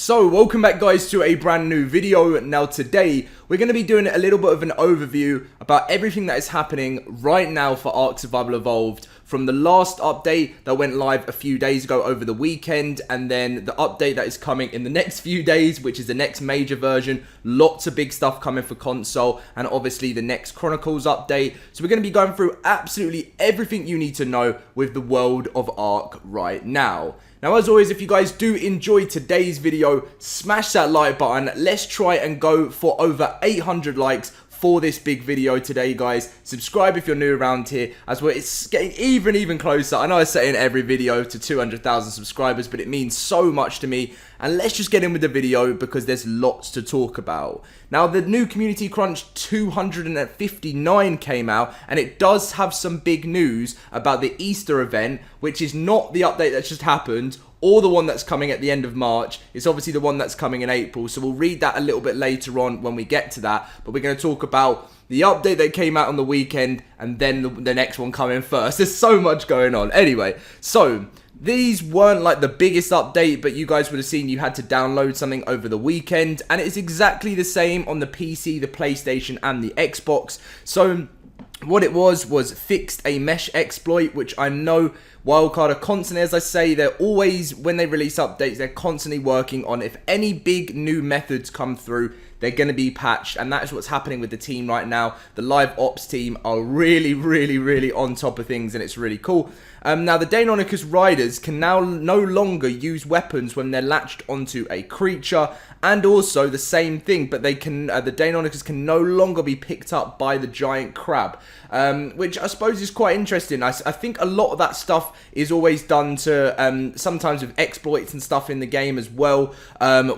So, welcome back guys to a brand new video. Now today, we're going to be doing a little bit of an overview about everything that is happening right now for ARK Survival Evolved, from the last update that went live a few days ago over the weekend, and then the update that is coming in the next few days, which is the next major version. Lots of big stuff coming for console, and obviously the next Chronicles update. So we're going to be going through absolutely everything you need to know with the world of ARK right now. Now, as always, if you guys do enjoy today's video, smash that like button. Let's try and go for over 800 likes for this big video today, guys. Subscribe if you're new around here, as well. It's getting even closer. I know I say in every video to 200,000 subscribers, but it means so much to me. And let's just get in with the video because there's lots to talk about. Now, the new Community Crunch 259 came out, and it does have some big news about the Easter event, which is not the update that just happened, or the one that's coming at the end of March. It's obviously the one that's coming in April, so we'll read that a little bit later on when we get to that. But we're going to talk about the update that came out on the weekend, and then the next one coming first. There's so much going on. Anyway, so these weren't like the biggest update, but you guys would have seen you had to download something over the weekend, and it's exactly the same on the PC, the PlayStation, and the Xbox. So what it was fixed a mesh exploit, which I know Wildcard are constantly, as I say, they're always, when they release updates, they're constantly working on. If any big new methods come through, they're going to be patched, and that is what's happening with the team right now. The live ops team are really on top of things, and it's really cool. Now, the Deinonychus riders can now no longer use weapons when they're latched onto a creature, and also the same thing, but they can, the Deinonychus can no longer be picked up by the giant crab, which I suppose is quite interesting. I think a lot of that stuff is always done to, sometimes with exploits and stuff in the game as well,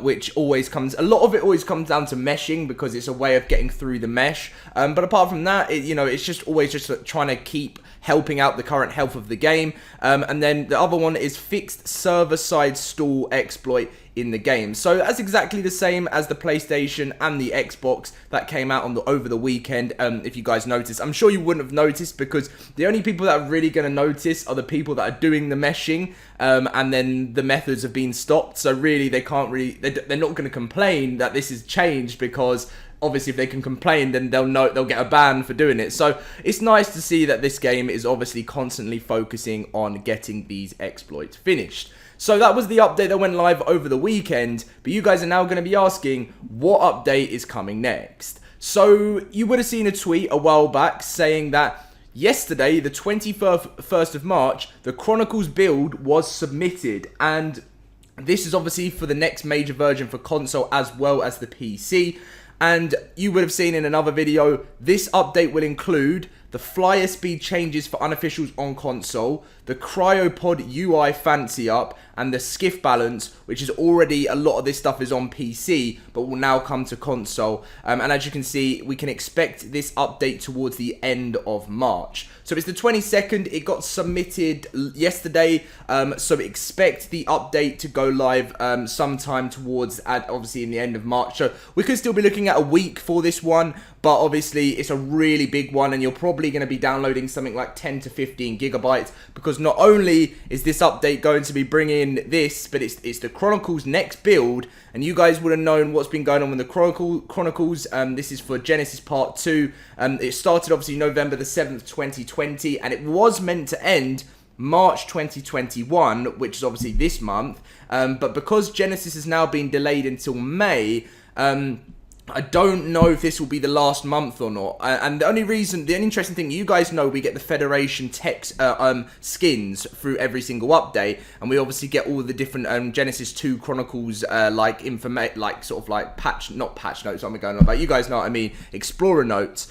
which always comes, a lot of it always comes down to meshing, because it's a way of getting through the mesh, but apart from that, it's just always just trying to keep helping out the current health of the game. And then the other one is fixed server-side stall exploit in the game. So that's exactly the same as the PlayStation and the Xbox that came out over the weekend. If you guys noticed, I'm sure you wouldn't have noticed, because the only people that are really going to notice are the people that are doing the meshing, and then the methods have been stopped. So really, they can't really, they're not going to complain that this is changed, because obviously if they can complain, then they'll get a ban for doing it. So it's nice to see that this game is obviously constantly focusing on getting these exploits finished. So that was the update that went live over the weekend, but you guys are now going to be asking, what update is coming next? So you would have seen a tweet a while back saying that yesterday, the 21st of March, the Chronicles build was submitted, and this is obviously for the next major version for console as well as the PC. And you would have seen in another video, this update will include the flyer speed changes for unofficials on console, the cryopod UI fancy up, and the skiff balance, which is already, a lot of this stuff is on PC, but will now come to console. And as you can see, we can expect this update towards the end of March. So it's the 22nd, it got submitted yesterday, so expect the update to go live sometime towards, obviously in the end of March. So we could still be looking at a week for this one, but obviously it's a really big one, and you're probably going to be downloading something like 10 to 15 gigabytes, because not only is this update going to be bringing this, but it's the Chronicles next build, and you guys would have known what's been going on with the Chronicles. This is for Genesis Part 2. It started obviously November the 7th, 2020, and it was meant to end March 2021, which is obviously this month, but because Genesis has now been delayed until May, I don't know if this will be the last month or not. And the only interesting thing, you guys know we get the Federation text skins through every single update, and we obviously get all the different Genesis 2 Chronicles not patch notes. I'm going on about. You guys know what I mean, Explorer notes,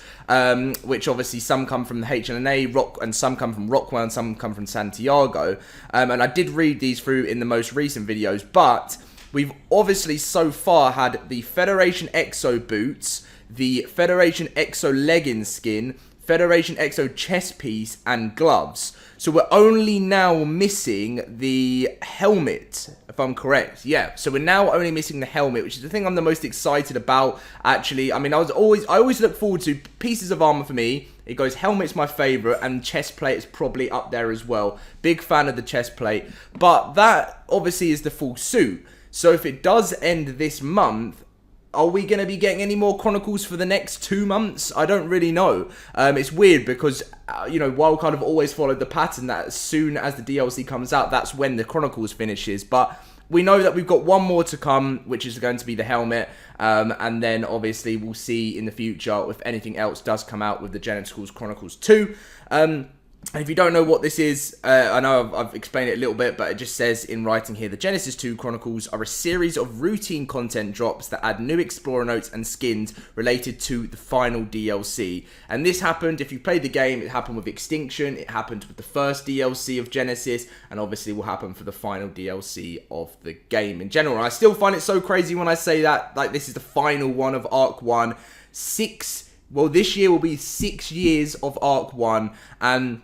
which obviously some come from the HNA Rock, and some come from Rockwell, and some come from Santiago. And I did read these through in the most recent videos, but we've obviously so far had the Federation Exo boots, the Federation Exo leggings skin, Federation Exo chest piece, and gloves. So we're only now missing the helmet, if I'm correct. Yeah, so we're now only missing the helmet, which is the thing I'm the most excited about, actually. I mean, I always look forward to pieces of armor for me. It goes helmet's my favorite, and chest plate is probably up there as well. Big fan of the chest plate, but that obviously is the full suit. So if it does end this month, are we going to be getting any more Chronicles for the next 2 months? I don't really know. It's weird because, Wildcard have always followed the pattern that as soon as the DLC comes out, that's when the Chronicles finishes. But we know that we've got one more to come, which is going to be the helmet. And then, obviously, we'll see in the future if anything else does come out with the Genitals Chronicles 2. And if you don't know what this is, I know I've explained it a little bit, but it just says in writing here, the Genesis 2 Chronicles are a series of routine content drops that add new Explorer notes and skins related to the final DLC. And this happened, if you played the game, it happened with Extinction, it happened with the first DLC of Genesis, and obviously will happen for the final DLC of the game in general. And I still find it so crazy when I say that, like, this is the final one of ARK 1. This year will be 6 years of ARK 1, and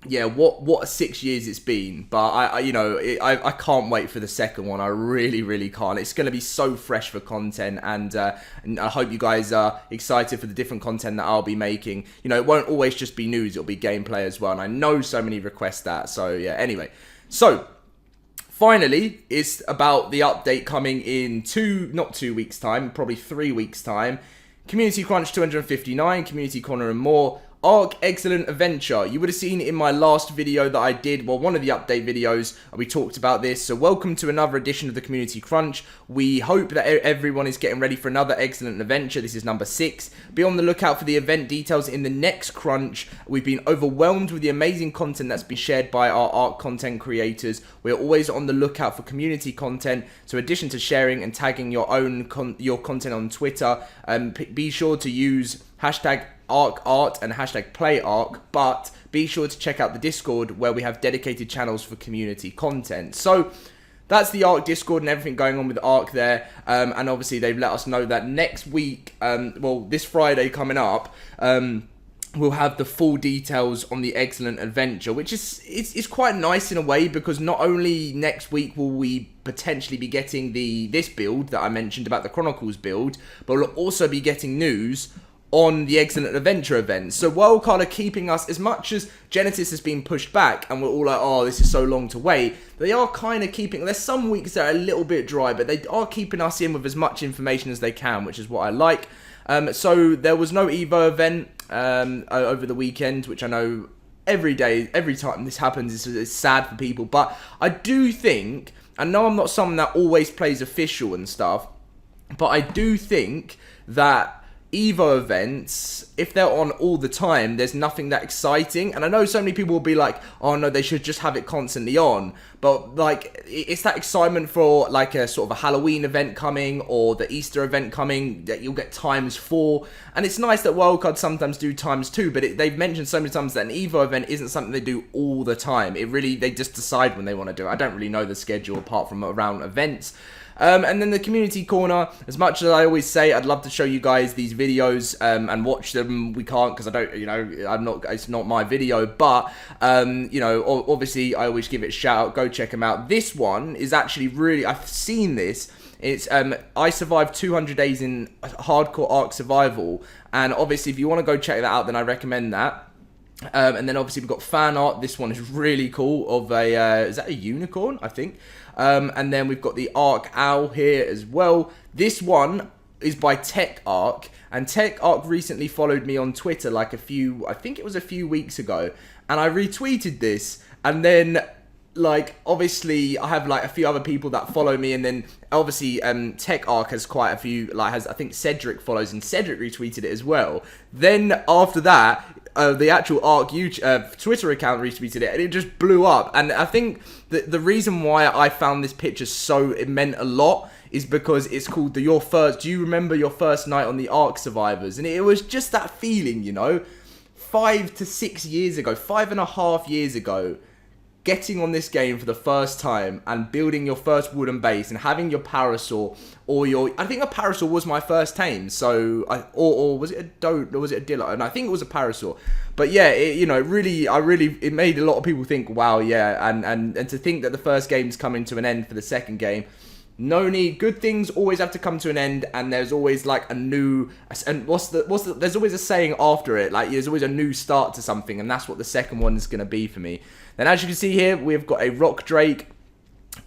yeah, what 6 years it's been. But I can't wait for the second one. I really can't. It's going to be so fresh for content, and I hope you guys are excited for the different content that I'll be making. It won't always just be news, it'll be gameplay as well, and I know so many request that. So yeah, anyway, so finally, it's about the update coming in not 2 weeks time, probably 3 weeks time. Community Crunch 259, Community Corner and more. ARK Excellent Adventure. You would have seen in my last video that I did, well, one of the update videos, we talked about this. So welcome to another edition of the Community Crunch. We hope that everyone is getting ready for another excellent adventure. This is number 6. Be on the lookout for the event details in the next crunch. We've been overwhelmed with the amazing content that's been shared by our ARK content creators. We're always on the lookout for community content. So in addition to sharing and tagging your own your content on Twitter, be sure to use hashtag ARKArt and hashtag PlayArk, but be sure to check out the Discord where we have dedicated channels for community content. So that's the ARK Discord and everything going on with ARK there, and obviously they've let us know that next week, this Friday coming up, we'll have the full details on the Excellent Adventure, which is it's quite nice in a way, because not only next week will we potentially be getting this build that I mentioned about the Chronicles build, but we'll also be getting news on the Excellent Adventure event. So Wildcard are keeping us, as much as Genesis has been pushed back and we're all like, oh, this is so long to wait, they are kind of keeping, there's some weeks that are a little bit dry, but they are keeping us in with as much information as they can, which is what I like. So there was no Evo event over the weekend, which I know every time this happens, it's sad for people, but I do think, I know I'm not someone that always plays official and stuff, but I do think that Evo events, if they're on all the time, there's nothing that exciting. And I know so many people will be like, oh no, they should just have it constantly on. But like, it's that excitement for like a sort of a Halloween event coming or the Easter event coming that you'll get ×4. And it's nice that Wildcard sometimes do ×2, but they've mentioned so many times that an Evo event isn't something they do all the time. They just decide when they want to do it. I don't really know the schedule apart from around events. And then the community corner, as much as I always say I'd love to show you guys these videos and watch them, we can't, because I don't, it's not my video, but obviously I always give it a shout out, go check them out. This one is actually really, I've seen this. It's I survived 200 days in hardcore ARK survival, and obviously if you want to go check that out, then I recommend that. And then obviously we've got fan art. This one is really cool, of a is that a unicorn, I think. And then we've got the ARK Owl here as well. This one is by Tech ARK, and Tech ARK recently followed me on Twitter I think it was a few weeks ago, and I retweeted this, and then obviously I have a few other people that follow me, and then obviously Tech ARK has quite a few, I think Cedric follows, and Cedric retweeted it as well. Then after that, the actual ARK Twitter account retweeted it, and it just blew up. And I think the reason why I found this picture it meant a lot is because it's called do you remember your first night on the ARK Survivors? And it was just that feeling, 5 to 6 years ago, 5.5 years ago, getting on this game for the first time and building your first wooden base and having your parasol I think a parasol was my first tame, so or was it a dote, or was it a dillo? And I think it was a parasol. But yeah, it made a lot of people think, wow, yeah, and to think that the first game's coming to an end for the second game. No need. Good things always have to come to an end, and there's always a new, and there's always a saying after it, there's always a new start to something, and that's what the second one is going to be for me. Then as you can see here, we've got a Rock Drake,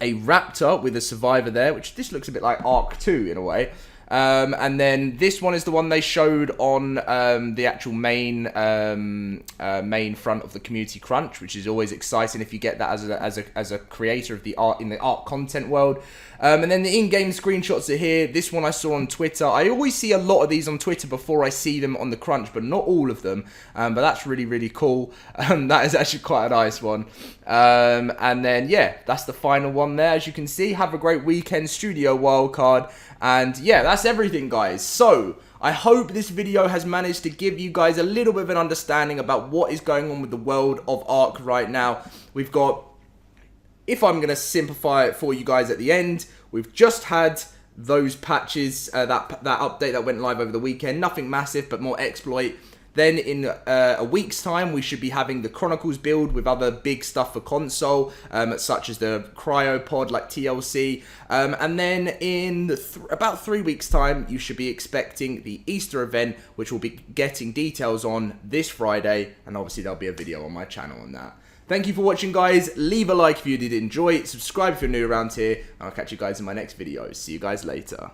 a raptor with a survivor there, which this looks a bit like ARK 2 in a way. And then this one is the one they showed on the actual main front of the community crunch, which is always exciting if you get that as a creator of the art in the ARK content world. And then the in-game screenshots are here. This one I saw on Twitter. I always see a lot of these on Twitter before I see them on the crunch, but not all of them. But that's really, really cool. That is actually quite a nice one. And then, yeah, that's the final one there. As you can see, have a great weekend, Studio Wildcard. And yeah, that's everything, guys. So I hope this video has managed to give you guys a little bit of an understanding about what is going on with the world of ARK right now. We've got, if I'm going to simplify it for you guys at the end, we've just had those patches, that update that went live over the weekend. Nothing massive, but more exploit. Then in a week's time, we should be having the Chronicles build with other big stuff for console, such as the Cryopod, like TLC. And then in about 3 weeks' time, you should be expecting the Easter event, which we'll be getting details on this Friday. And obviously, there'll be a video on my channel on that. Thank you for watching, guys. Leave a like if you did enjoy. Subscribe if you're new around here. And I'll catch you guys in my next video. See you guys later.